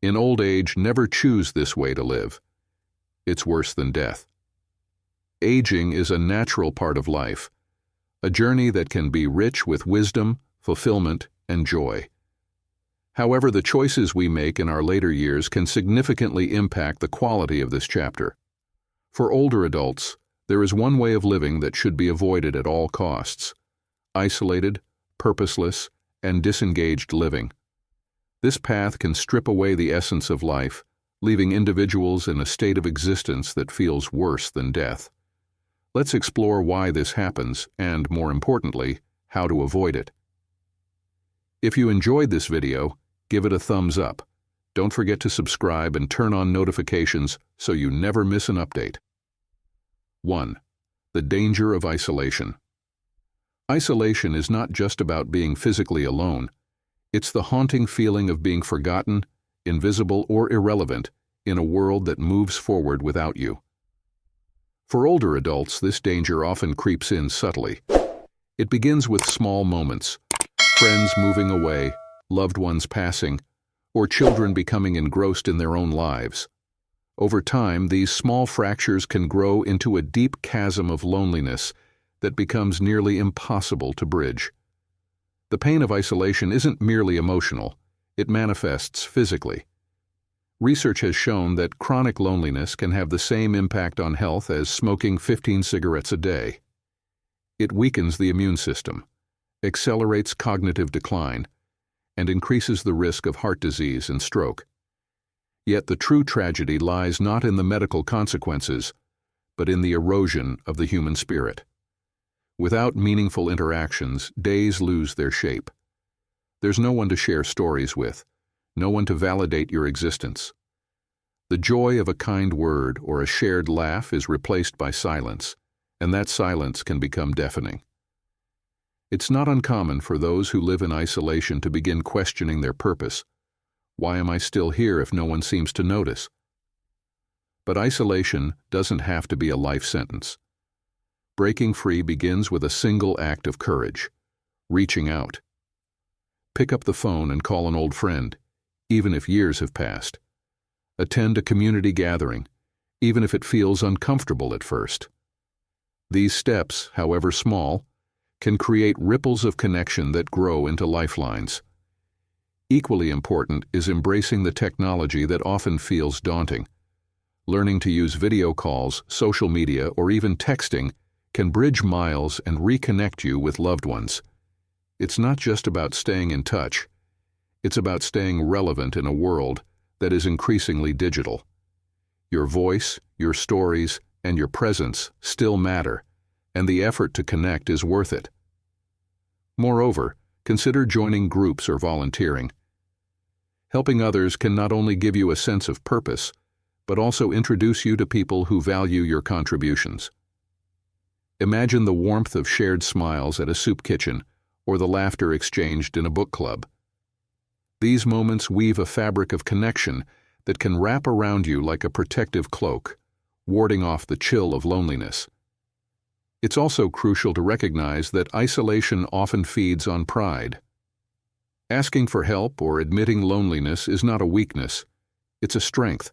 In old age, never choose this way to live. It's worse than death. Aging is a natural part of life, a journey that can be rich with wisdom, fulfillment, and joy. However, the choices we make in our later years can significantly impact the quality of this chapter. For older adults, there is one way of living that should be avoided at all costs: isolated, purposeless, and disengaged living. This path can strip away the essence of life, leaving individuals in a state of existence that feels worse than death. Let's explore why this happens and, more importantly, how to avoid it. If you enjoyed this video, give it a thumbs up. Don't forget to subscribe and turn on notifications so you never miss an update. 1. The danger of isolation. Isolation is not just about being physically alone. It's the haunting feeling of being forgotten, invisible, or irrelevant in a world that moves forward without you. For older adults, this danger often creeps in subtly. It begins with small moments: friends moving away, loved ones passing, or children becoming engrossed in their own lives. Over time, these small fractures can grow into a deep chasm of loneliness that becomes nearly impossible to bridge. The pain of isolation isn't merely emotional, it manifests physically. Research has shown that chronic loneliness can have the same impact on health as smoking 15 cigarettes a day. It weakens the immune system, accelerates cognitive decline, and increases the risk of heart disease and stroke. Yet the true tragedy lies not in the medical consequences, but in the erosion of the human spirit. Without meaningful interactions, days lose their shape. There's no one to share stories with, no one to validate your existence. The joy of a kind word or a shared laugh is replaced by silence, and that silence can become deafening. It's not uncommon for those who live in isolation to begin questioning their purpose. Why am I still here if no one seems to notice? But isolation doesn't have to be a life sentence. Breaking free begins with a single act of courage: reaching out. Pick up the phone and call an old friend, even if years have passed. Attend a community gathering, even if it feels uncomfortable at first. These steps, however small, can create ripples of connection that grow into lifelines. Equally important is embracing the technology that often feels daunting. Learning to use video calls, social media, or even texting can bridge miles and reconnect you with loved ones. It's not just about staying in touch. It's about staying relevant in a world that is increasingly digital. Your voice, your stories, and your presence still matter, and the effort to connect is worth it. Moreover, consider joining groups or volunteering. Helping others can not only give you a sense of purpose, but also introduce you to people who value your contributions. Imagine the warmth of shared smiles at a soup kitchen or the laughter exchanged in a book club. These moments weave a fabric of connection that can wrap around you like a protective cloak, warding off the chill of loneliness. It's also crucial to recognize that isolation often feeds on pride. Asking for help or admitting loneliness is not a weakness, it's a strength.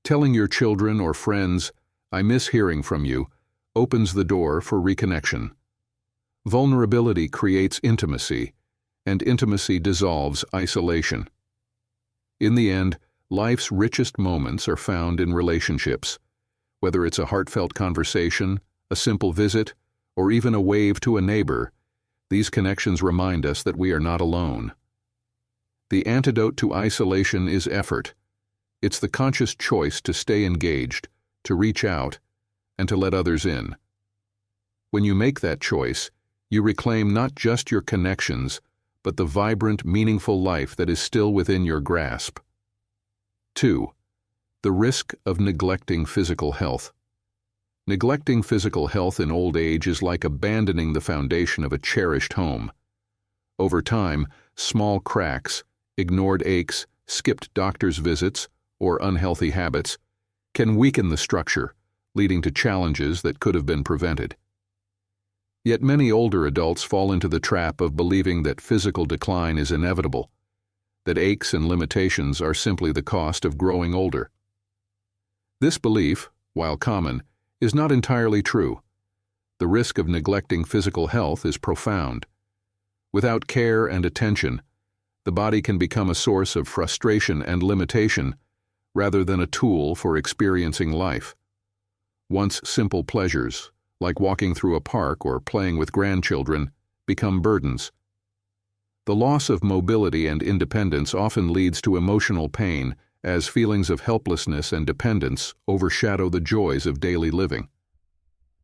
Telling your children or friends, "I miss hearing from you," opens the door for reconnection. Vulnerability creates intimacy, and intimacy dissolves isolation. In the end, life's richest moments are found in relationships. Whether it's a heartfelt conversation, a simple visit, or even a wave to a neighbor, these connections remind us that we are not alone. The antidote to isolation is effort. It's the conscious choice to stay engaged, to reach out, and to let others in. When you make that choice, you reclaim not just your connections, but the vibrant, meaningful life that is still within your grasp. 2. The risk of neglecting physical health. Neglecting physical health in old age is like abandoning the foundation of a cherished home. Over time, small cracks, ignored aches, skipped doctor's visits, or unhealthy habits can weaken the structure, leading to challenges that could have been prevented. Yet many older adults fall into the trap of believing that physical decline is inevitable. that aches and limitations are simply the cost of growing older. This belief, while common, is not entirely true. The risk of neglecting physical health is profound. Without care and attention, the body can become a source of frustration and limitation rather than a tool for experiencing life. Once simple pleasures, like walking through a park or playing with grandchildren, become burdens. The loss of mobility and independence often leads to emotional pain, as feelings of helplessness and dependence overshadow the joys of daily living.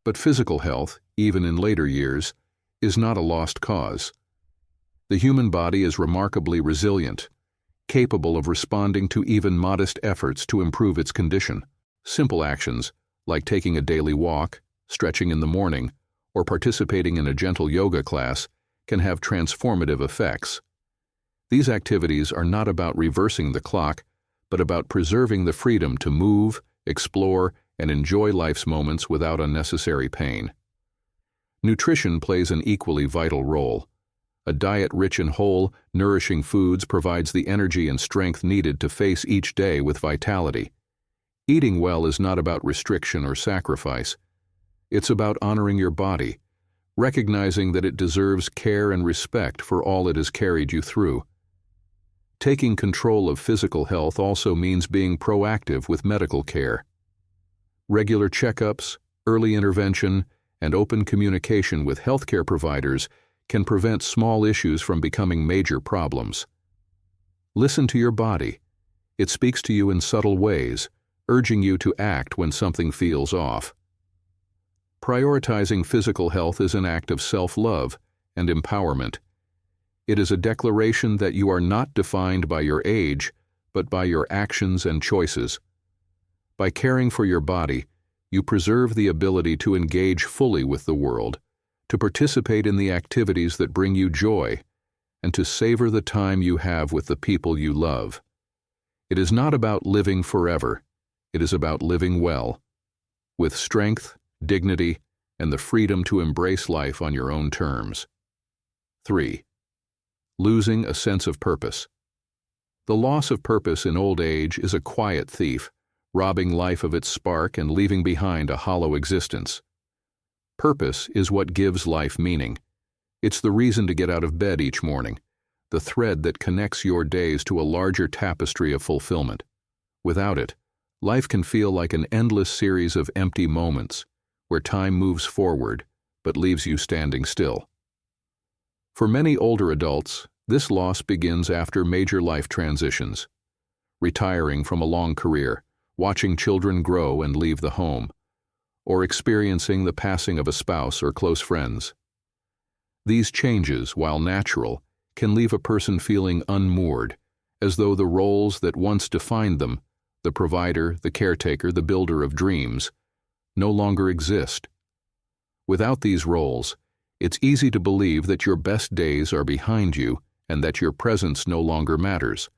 But physical health, even in later years, is not a lost cause. The human body is remarkably resilient, capable of responding to even modest efforts to improve its condition. Simple actions, like taking a daily walk, stretching in the morning, or participating in a gentle yoga class, can have transformative effects. These activities are not about reversing the clock, but about preserving the freedom to move, explore, and enjoy life's moments without unnecessary pain. Nutrition plays an equally vital role. A diet rich in whole, nourishing foods provides the energy and strength needed to face each day with vitality. Eating well is not about restriction or sacrifice. It's about honoring your body, recognizing that it deserves care and respect for all it has carried you through. Taking control of physical health also means being proactive with medical care. Regular checkups, early intervention, and open communication with healthcare providers can prevent small issues from becoming major problems. Listen to your body. It speaks to you in subtle ways, urging you to act when something feels off. Prioritizing physical health is an act of self-love and empowerment. It is a declaration that you are not defined by your age, but by your actions and choices. By caring for your body, you preserve the ability to engage fully with the world, to participate in the activities that bring you joy, and to savor the time you have with the people you love. It is not about living forever. It is about living well, with strength, dignity, and the freedom to embrace life on your own terms. 3. Losing a sense of purpose. The loss of purpose in old age is a quiet thief, robbing life of its spark and leaving behind a hollow existence. Purpose is what gives life meaning. It's the reason to get out of bed each morning, the thread that connects your days to a larger tapestry of fulfillment. Without it, life can feel like an endless series of empty moments, where time moves forward but leaves you standing still. For many older adults, this loss begins after major life transitions. Retiring from a long career, watching children grow and leave the home, or experiencing the passing of a spouse or close friends. These changes, while natural, can leave a person feeling unmoored, as though the roles that once defined them, the provider, the caretaker, the builder of dreams, no longer exist. Without these roles, it's easy to believe that your best days are behind you and that your presence no longer matters.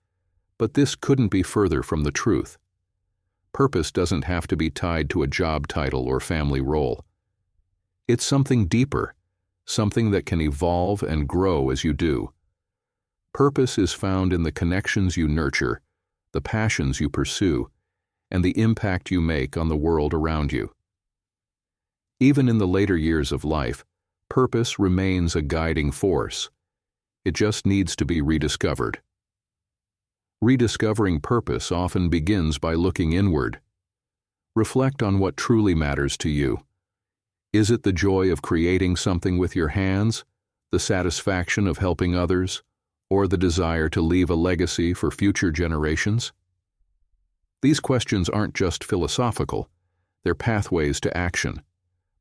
But this couldn't be further from the truth. Purpose doesn't have to be tied to a job title or family role. It's something deeper, something that can evolve and grow as you do. Purpose is found in the connections you nurture, the passions you pursue, and the impact you make on the world around you. Even in the later years of life, purpose remains a guiding force. It just needs to be rediscovered. Rediscovering purpose often begins by looking inward. Reflect on what truly matters to you. Is it the joy of creating something with your hands, the satisfaction of helping others, or the desire to leave a legacy for future generations? These questions aren't just philosophical, they're pathways to action.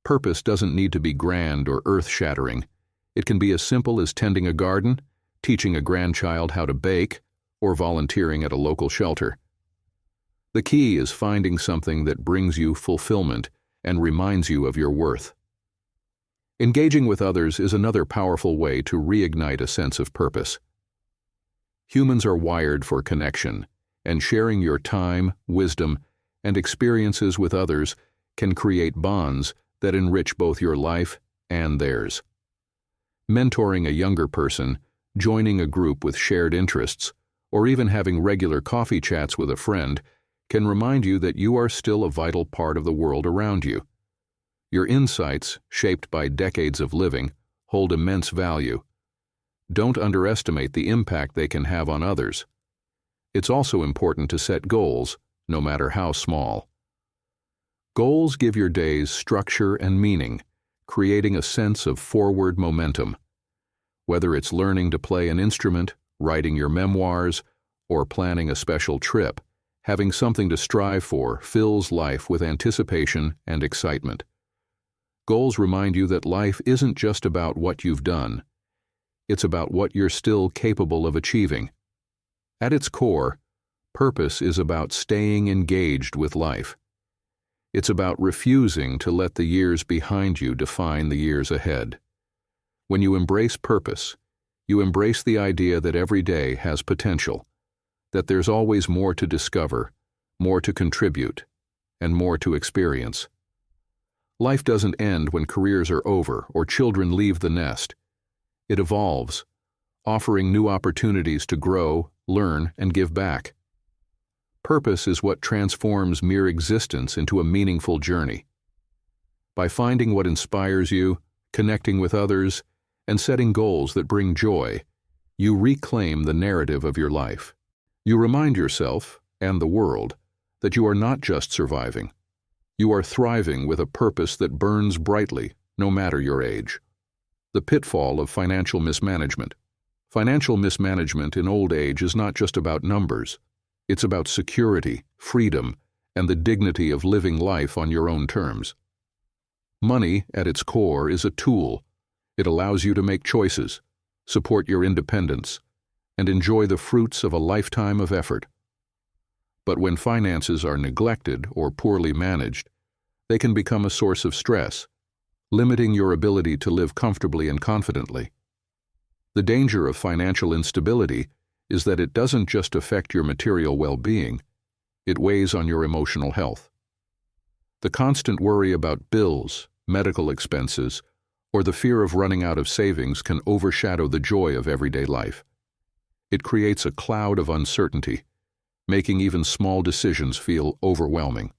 Purpose doesn't need to be grand or earth-shattering. It can be as simple as tending a garden, teaching a grandchild how to bake, or volunteering at a local shelter. The key is finding something that brings you fulfillment and reminds you of your worth. Engaging with others is another powerful way to reignite a sense of purpose. Humans are wired for connection, and sharing your time, wisdom, and experiences with others can create bonds that enrich both your life and theirs. Mentoring a younger person, joining a group with shared interests, or even having regular coffee chats with a friend can remind you that you are still a vital part of the world around you. Your insights, shaped by decades of living, hold immense value. Don't underestimate the impact they can have on others. It's also important to set goals, no matter how small. Goals give your days structure and meaning, creating a sense of forward momentum. Whether it's learning to play an instrument, writing your memoirs, or planning a special trip, having something to strive for fills life with anticipation and excitement. Goals remind you that life isn't just about what you've done. It's about what you're still capable of achieving. At its core, purpose is about staying engaged with life. It's about refusing to let the years behind you define the years ahead. When you embrace purpose, you embrace the idea that every day has potential, that there's always more to discover, more to contribute, and more to experience. Life doesn't end when careers are over or children leave the nest. It evolves, offering new opportunities to grow, learn, and give back. Purpose is what transforms mere existence into a meaningful journey. By finding what inspires you, connecting with others, and setting goals that bring joy, you reclaim the narrative of your life. You remind yourself, and the world, that you are not just surviving. You are thriving with a purpose that burns brightly, no matter your age. The pitfall of financial mismanagement. Financial mismanagement in old age is not just about numbers. It's about security, freedom, and the dignity of living life on your own terms. Money, at its core, is a tool. It allows you to make choices, support your independence, and enjoy the fruits of a lifetime of effort. But when finances are neglected or poorly managed, they can become a source of stress, limiting your ability to live comfortably and confidently. The danger of financial instability is that it doesn't just affect your material well-being, it weighs on your emotional health. The constant worry about bills, medical expenses, or the fear of running out of savings can overshadow the joy of everyday life. It creates a cloud of uncertainty, making even small decisions feel overwhelming.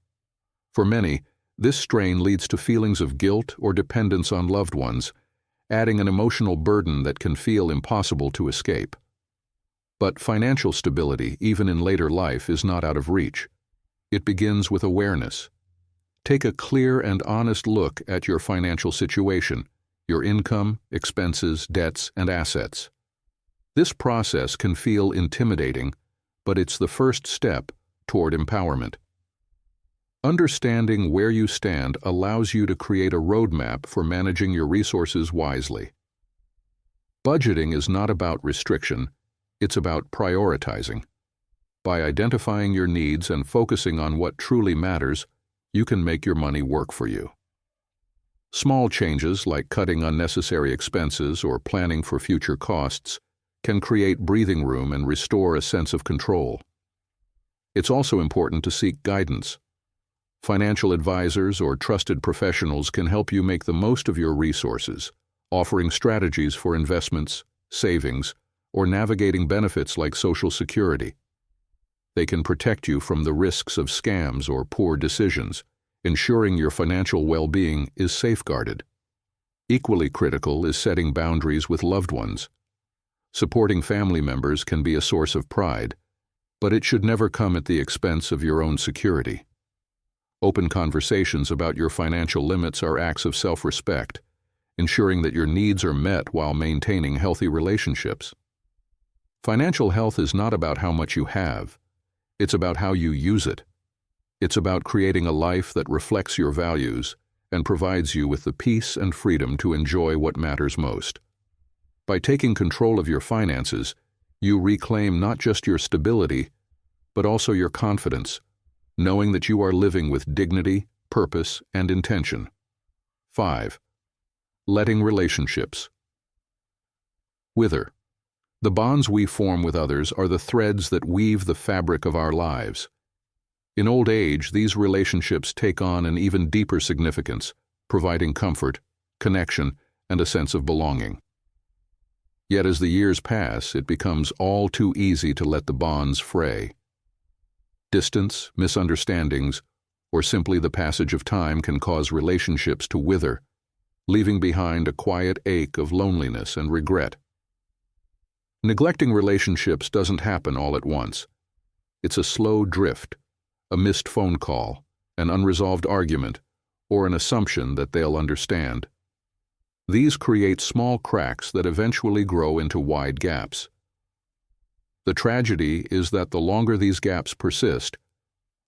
For many, this strain leads to feelings of guilt or dependence on loved ones, adding an emotional burden that can feel impossible to escape. But financial stability, even in later life, is not out of reach. It begins with awareness. Take a clear and honest look at your financial situation, your income, expenses, debts, and assets. This process can feel intimidating, but it's the first step toward empowerment. Understanding where you stand allows you to create a roadmap for managing your resources wisely. Budgeting is not about restriction, it's about prioritizing. By identifying your needs and focusing on what truly matters, you can make your money work for you. Small changes like cutting unnecessary expenses or planning for future costs can create breathing room and restore a sense of control. It's also important to seek guidance. Financial advisors or trusted professionals can help you make the most of your resources, offering strategies for investments, savings, or navigating benefits like Social Security. They can protect you from the risks of scams or poor decisions, ensuring your financial well-being is safeguarded. Equally critical is setting boundaries with loved ones. Supporting family members can be a source of pride, but it should never come at the expense of your own security. Open conversations about your financial limits are acts of self-respect, ensuring that your needs are met while maintaining healthy relationships. Financial health is not about how much you have, it's about how you use it. It's about creating a life that reflects your values and provides you with the peace and freedom to enjoy what matters most. By taking control of your finances, you reclaim not just your stability, but also your confidence, knowing that you are living with dignity, purpose, and intention. 5. Letting relationships wither. The bonds we form with others are the threads that weave the fabric of our lives. In old age, these relationships take on an even deeper significance, providing comfort, connection, and a sense of belonging. Yet as the years pass, it becomes all too easy to let the bonds fray. Distance, misunderstandings, or simply the passage of time can cause relationships to wither, leaving behind a quiet ache of loneliness and regret. Neglecting relationships doesn't happen all at once. It's a slow drift, a missed phone call, an unresolved argument, or an assumption that they'll understand. These create small cracks that eventually grow into wide gaps. The tragedy is that the longer these gaps persist,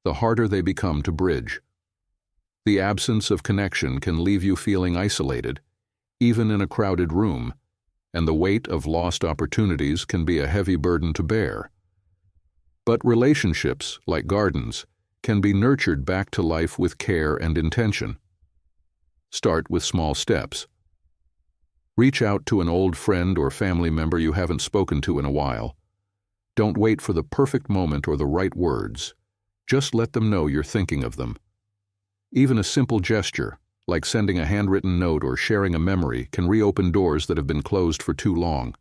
the harder they become to bridge. The absence of connection can leave you feeling isolated, even in a crowded room, and the weight of lost opportunities can be a heavy burden to bear. But relationships, like gardens, can be nurtured back to life with care and intention. Start with small steps. Reach out to an old friend or family member you haven't spoken to in a while. Don't wait for the perfect moment or the right words. Just let them know you're thinking of them. Even a simple gesture, like sending a handwritten note or sharing a memory, can reopen doors that have been closed for too long.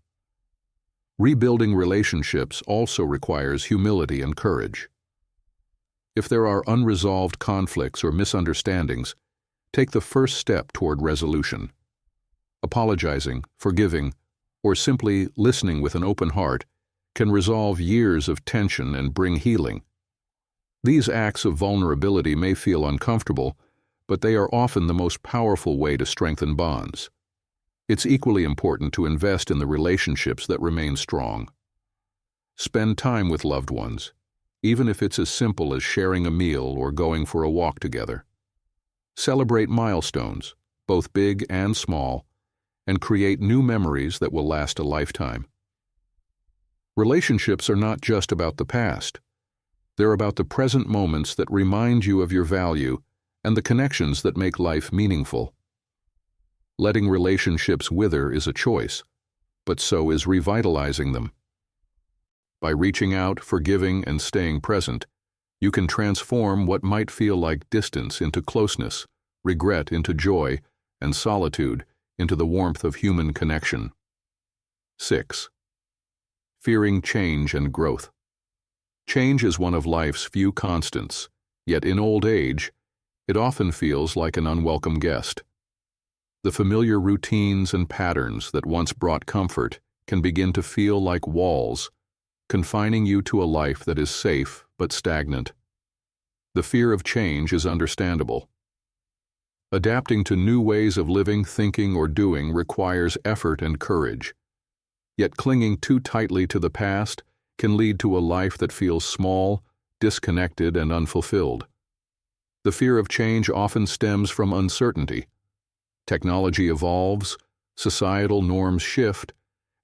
Rebuilding relationships also requires humility and courage. If there are unresolved conflicts or misunderstandings, take the first step toward resolution. Apologizing, forgiving, or simply listening with an open heart can resolve years of tension and bring healing. These acts of vulnerability may feel uncomfortable, but they are often the most powerful way to strengthen bonds. It's equally important to invest in the relationships that remain strong. Spend time with loved ones, even if it's as simple as sharing a meal or going for a walk together. Celebrate milestones, both big and small, and create new memories that will last a lifetime. Relationships are not just about the past. They're about the present moments that remind you of your value and the connections that make life meaningful. Letting relationships wither is a choice, but so is revitalizing them. By reaching out, forgiving, and staying present, you can transform what might feel like distance into closeness, regret into joy, and solitude into the warmth of human connection. 6. Fearing change and growth. Change is one of life's few constants, yet in old age, it often feels like an unwelcome guest. The familiar routines and patterns that once brought comfort can begin to feel like walls, confining you to a life that is safe but stagnant. The fear of change is understandable. Adapting to new ways of living, thinking, or doing requires effort and courage. Yet clinging too tightly to the past can lead to a life that feels small, disconnected, and unfulfilled. The fear of change often stems from uncertainty. Technology evolves, societal norms shift,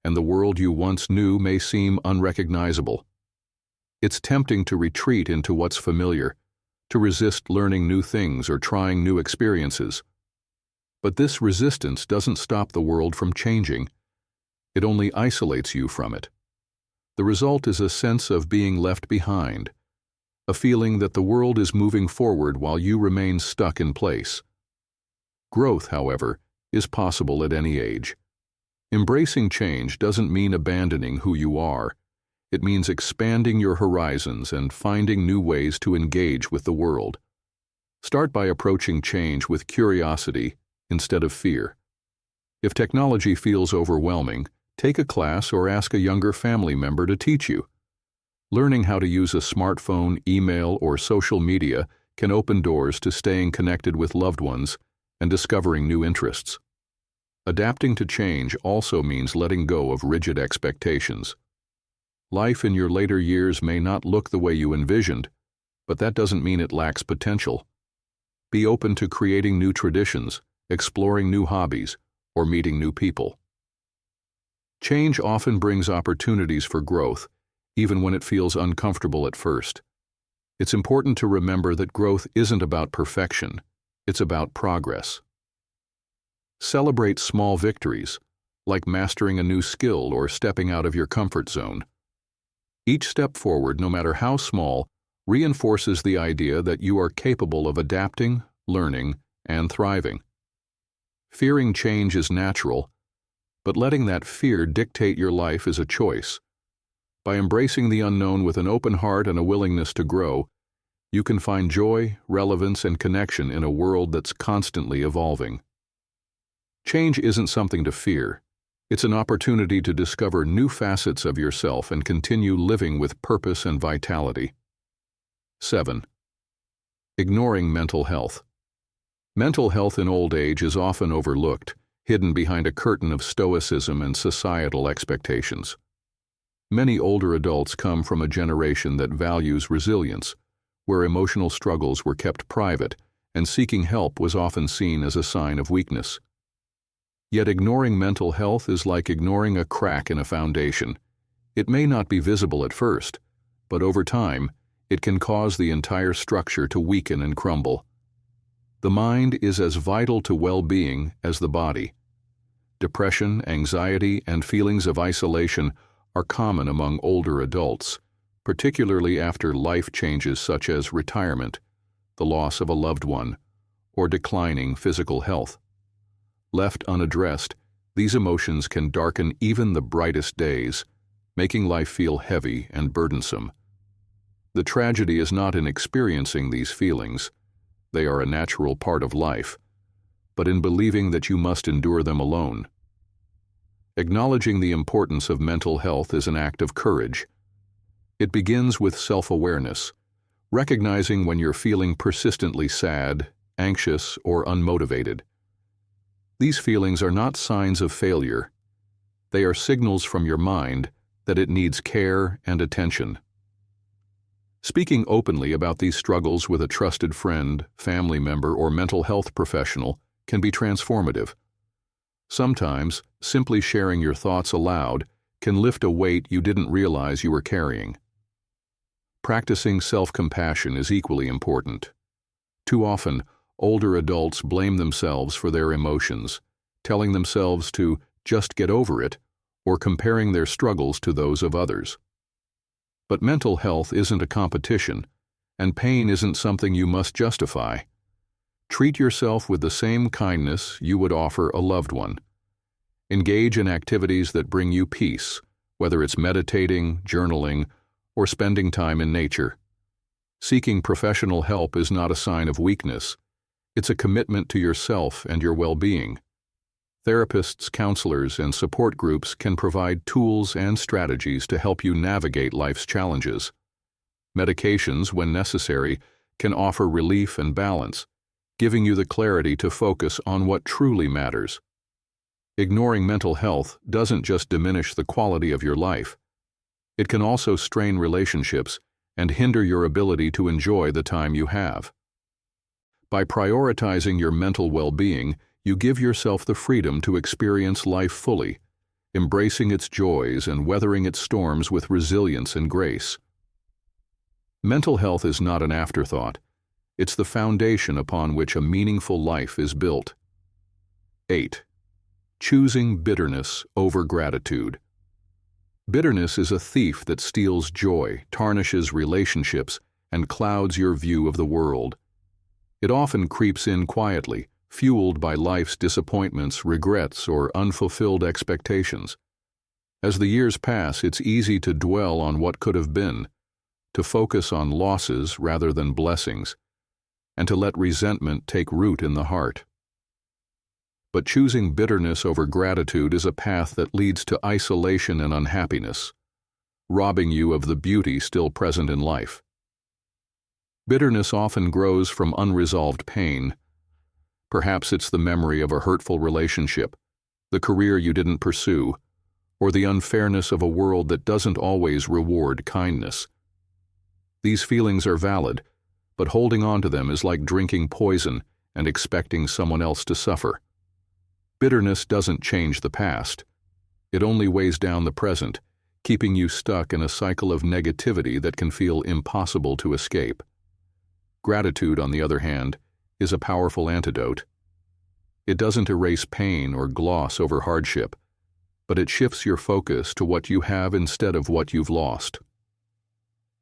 and the world you once knew may seem unrecognizable. It's tempting to retreat into what's familiar, to resist learning new things or trying new experiences. But this resistance doesn't stop the world from changing. It only isolates you from it. The result is a sense of being left behind, a feeling that the world is moving forward while you remain stuck in place. Growth, however, is possible at any age. Embracing change doesn't mean abandoning who you are. It means expanding your horizons and finding new ways to engage with the world. Start by approaching change with curiosity instead of fear. If technology feels overwhelming, take a class or ask a younger family member to teach you. Learning how to use a smartphone, email, or social media can open doors to staying connected with loved ones and discovering new interests. Adapting to change also means letting go of rigid expectations. Life in your later years may not look the way you envisioned, but that doesn't mean it lacks potential. Be open to creating new traditions, exploring new hobbies, or meeting new people. Change often brings opportunities for growth, even when it feels uncomfortable at first. It's important to remember that growth isn't about perfection, it's about progress. Celebrate small victories, like mastering a new skill or stepping out of your comfort zone. Each step forward, no matter how small, reinforces the idea that you are capable of adapting, learning, and thriving. Fearing change is natural, But letting that fear dictate your life is a choice. By embracing the unknown with an open heart and a willingness to grow, you can find joy, relevance, and connection in a world that's constantly evolving. Change isn't something to fear. It's an opportunity to discover new facets of yourself and continue living with purpose and vitality. 7. Ignoring mental health. Mental health in old age is often overlooked, hidden behind a curtain of stoicism and societal expectations. Many older adults come from a generation that values resilience, where emotional struggles were kept private and seeking help was often seen as a sign of weakness. Yet ignoring mental health is like ignoring a crack in a foundation. It may not be visible at first, but over time, it can cause the entire structure to weaken and crumble. The mind is as vital to well-being as the body. Depression, anxiety, and feelings of isolation are common among older adults, particularly after life changes such as retirement, the loss of a loved one, or declining physical health. Left unaddressed, these emotions can darken even the brightest days, making life feel heavy and burdensome. The tragedy is not in experiencing these feelings. They are a natural part of life, but in believing that you must endure them alone. Acknowledging the importance of mental health is an act of courage. It begins with self-awareness, recognizing when you're feeling persistently sad, anxious, or unmotivated. These feelings are not signs of failure. They are signals from your mind that it needs care and attention. Speaking openly about these struggles with a trusted friend, family member, or mental health professional can be transformative. Sometimes, simply sharing your thoughts aloud can lift a weight you didn't realize you were carrying. Practicing self-compassion is equally important. Too often, older adults blame themselves for their emotions, telling themselves to just get over it or comparing their struggles to those of others. But mental health isn't a competition, and pain isn't something you must justify. Treat yourself with the same kindness you would offer a loved one. Engage in activities that bring you peace, whether it's meditating, journaling, or spending time in nature. Seeking professional help is not a sign of weakness. It's a commitment to yourself and your well-being. Therapists, counselors, and support groups can provide tools and strategies to help you navigate life's challenges. Medications, when necessary, can offer relief and balance, giving you the clarity to focus on what truly matters. Ignoring mental health doesn't just diminish the quality of your life. It can also strain relationships and hinder your ability to enjoy the time you have. By prioritizing your mental well-being, you give yourself the freedom to experience life fully, embracing its joys and weathering its storms with resilience and grace. Mental health is not an afterthought. It's the foundation upon which a meaningful life is built. 8. Choosing bitterness over gratitude. Bitterness is a thief that steals joy, tarnishes relationships, and clouds your view of the world. It often creeps in quietly, fueled by life's disappointments, regrets, or unfulfilled expectations. As the years pass, it's easy to dwell on what could have been, to focus on losses rather than blessings, and to let resentment take root in the heart. But choosing bitterness over gratitude is a path that leads to isolation and unhappiness, robbing you of the beauty still present in life. Bitterness often grows from unresolved pain. Perhaps it's the memory of a hurtful relationship, the career you didn't pursue, or the unfairness of a world that doesn't always reward kindness. These feelings are valid, but holding on to them is like drinking poison and expecting someone else to suffer. Bitterness doesn't change the past. It only weighs down the present, keeping you stuck in a cycle of negativity that can feel impossible to escape. Gratitude, on the other hand, is a powerful antidote. It doesn't erase pain or gloss over hardship, but it shifts your focus to what you have instead of what you've lost.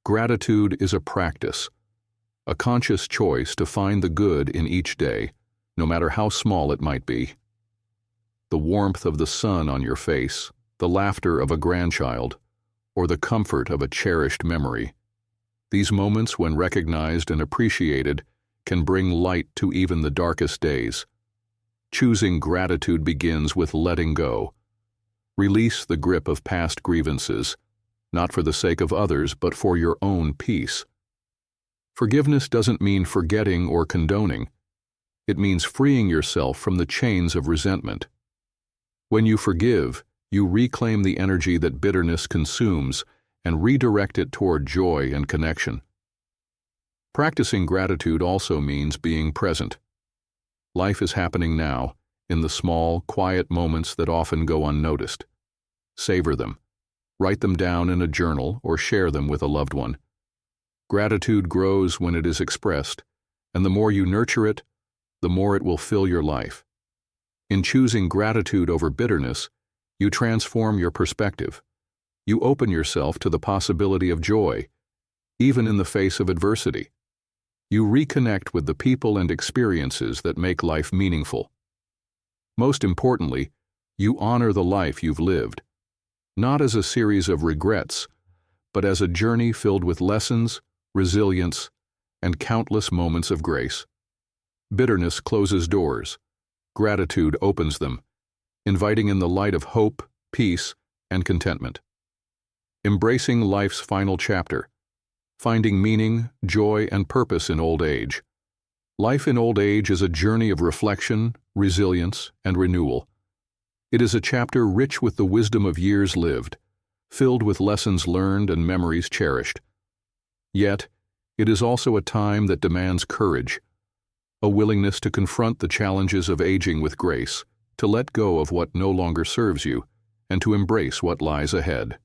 Gratitude is a practice, a conscious choice to find the good in each day, no matter how small it might be. the warmth of the sun on your face, the laughter of a grandchild, or the comfort of a cherished memory. These moments, when recognized and appreciated, can bring light to even the darkest days. Choosing gratitude begins with letting go. Release the grip of past grievances, not for the sake of others, but for your own peace. Forgiveness doesn't mean forgetting or condoning. It means freeing yourself from the chains of resentment. When you forgive, you reclaim the energy that bitterness consumes and redirect it toward joy and connection. Practicing gratitude also means being present. Life is happening now, in the small, quiet moments that often go unnoticed. Savor them. Write them down in a journal or share them with a loved one. Gratitude grows when it is expressed, and the more you nurture it, the more it will fill your life. In choosing gratitude over bitterness, you transform your perspective. You open yourself to the possibility of joy, even in the face of adversity. You reconnect with the people and experiences that make life meaningful. Most importantly, you honor the life you've lived, not as a series of regrets, but as a journey filled with lessons, resilience, and countless moments of grace. Bitterness closes doors. Gratitude opens them, inviting in the light of hope, peace, and contentment. Embracing life's final chapter, finding meaning, joy, and purpose in old age. Life in old age is a journey of reflection, resilience, and renewal. It is a chapter rich with the wisdom of years lived, filled with lessons learned and memories cherished. Yet, it is also a time that demands courage, a willingness to confront the challenges of aging with grace, to let go of what no longer serves you, and to embrace what lies ahead.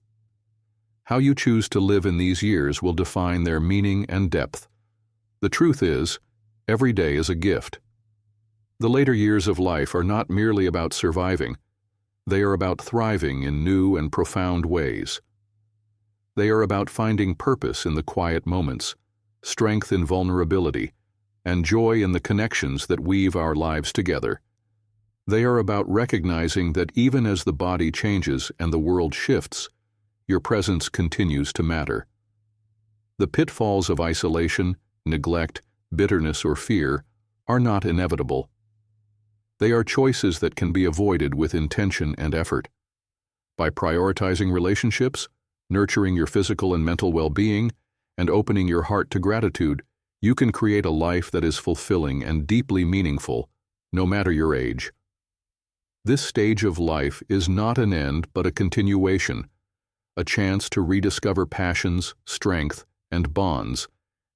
How you choose to live in these years will define their meaning and depth. The truth is, every day is a gift. The later years of life are not merely about surviving. They are about thriving in new and profound ways. They are about finding purpose in the quiet moments, strength in vulnerability, and joy in the connections that weave our lives together. They are about recognizing that even as the body changes and the world shifts, your presence continues to matter. The pitfalls of isolation, neglect, bitterness, or fear are not inevitable. They are choices that can be avoided with intention and effort. By prioritizing relationships, nurturing your physical and mental well-being, and opening your heart to gratitude, you can create a life that is fulfilling and deeply meaningful, no matter your age. This stage of life is not an end but a continuation, a chance to rediscover passions, strength, and bonds,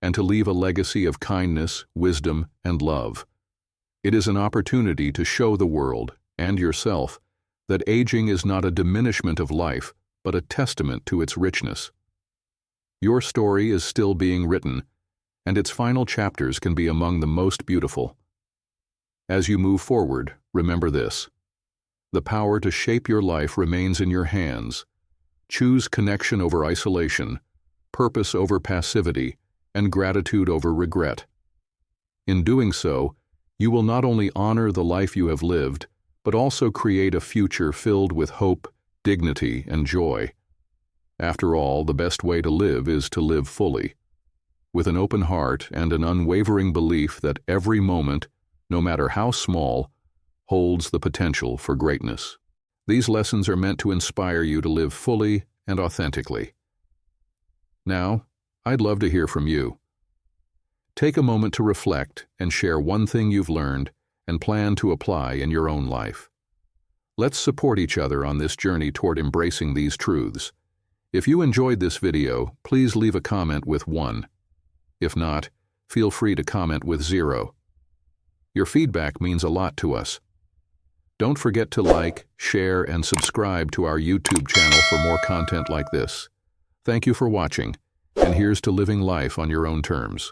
and to leave a legacy of kindness, wisdom, and love. It is an opportunity to show the world, and yourself, that aging is not a diminishment of life, but a testament to its richness. Your story is still being written, and its final chapters can be among the most beautiful. As you move forward, remember this: the power to shape your life remains in your hands. Choose connection over isolation, purpose over passivity, and gratitude over regret. In doing so, you will not only honor the life you have lived, but also create a future filled with hope, dignity, and joy. After all, the best way to live is to live fully, with an open heart and an unwavering belief that every moment, no matter how small, holds the potential for greatness. These lessons are meant to inspire you to live fully and authentically. Now, I'd love to hear from you. Take a moment to reflect and share one thing you've learned and plan to apply in your own life. Let's support each other on this journey toward embracing these truths. If you enjoyed this video, please leave a comment with 1. If not, feel free to comment with 0. Your feedback means a lot to us. Don't forget to like, share, and subscribe to our YouTube channel for more content like this. Thank you for watching, and here's to living life on your own terms.